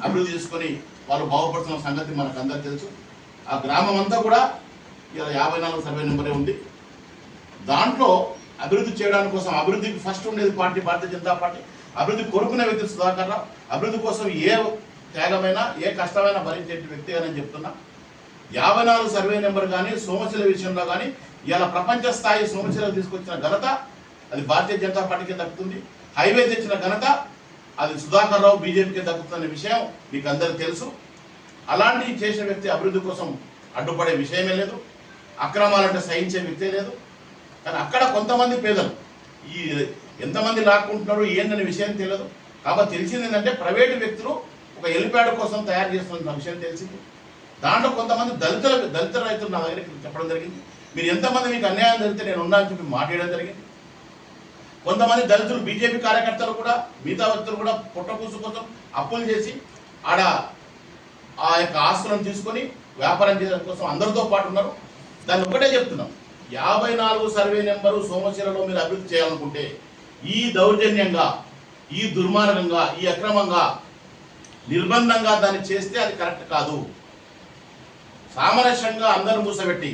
అభివృద్ధి చేసుకొని వాళ్ళు బాగుపడుతున్న సంగతి మనకు అందరికీ తెలుసు. ఆ గ్రామం అంతా కూడా ఇలా 54 సర్వే నెంబరే ఉంది. దాంట్లో అభివృద్ధి చేయడానికి కోసం అభివృద్ధికి ఫస్ట్ ఉండేది భారతీయ జనతా పార్టీ. అభివృద్ధి కోరుకునే వ్యక్తి సుధాకర్ రావు. అభివృద్ధి కోసం ఏ త్యాగమైనా ఏ కష్టమైనా భరించే వ్యక్తి అని చెప్తున్నా. 54 సర్వే నెంబర్ కానీ సోమశిల విషయంలో కానీ ఇలా ప్రపంచ స్థాయి సోమశిలకు తీసుకొచ్చిన ఘనత అది భారతీయ జనతా పార్టీకి దక్కుతుంది. హైవే తెచ్చిన ఘనత అది సుధాకర్ రావు బీజేపీకి దక్కుతున్న విషయం మీకు అందరికీ తెలుసు. అలాంటివి చేసిన వ్యక్తి అభివృద్ధి కోసం అడ్డుపడే విషయమే లేదు. అక్రమాలంటే సహించే వ్యక్తే లేదు. కానీ అక్కడ కొంతమంది పేదలు ఈ ఎంతమంది లాక్కుంటున్నారు ఏందనే విషయం తెలియదు. కాబట్టి తెలిసింది ఏంటంటే ప్రైవేటు వ్యక్తులు ఒక హెలిప్యాడ్ కోసం తయారు చేస్తున్న విషయం తెలిసింది. దాంట్లో కొంతమంది దళిత రైతులు నా దగ్గరికి చెప్పడం జరిగింది. మీరు ఎంతమంది మీకు అన్యాయం జరిగితే నేను ఉన్నా అని చెప్పి మాట్లాడడం జరిగింది. కొంతమంది దళితులు బీజేపీ కార్యకర్తలు కూడా మిగతా వ్యక్తులు కూడా పుట్టకూసు కోసం అప్పులు చేసి ఆడ ఆ యొక్క ఆస్తులను తీసుకొని వ్యాపారం చేయడం కోసం అందరితో పాటు ఉన్నారు. దాన్ని ఒకటే చెప్తున్నాం, 54 సర్వే నెంబరు సోమశిలలో మీరు అభివృద్ధి చేయాలనుకుంటే ఈ దౌర్జన్యంగా ఈ దుర్మార్గంగా ఈ అక్రమంగా నిర్బంధంగా దాన్ని చేస్తే అది కరెక్ట్ కాదు. సామరస్యంగా అందరూ మూసబెట్టి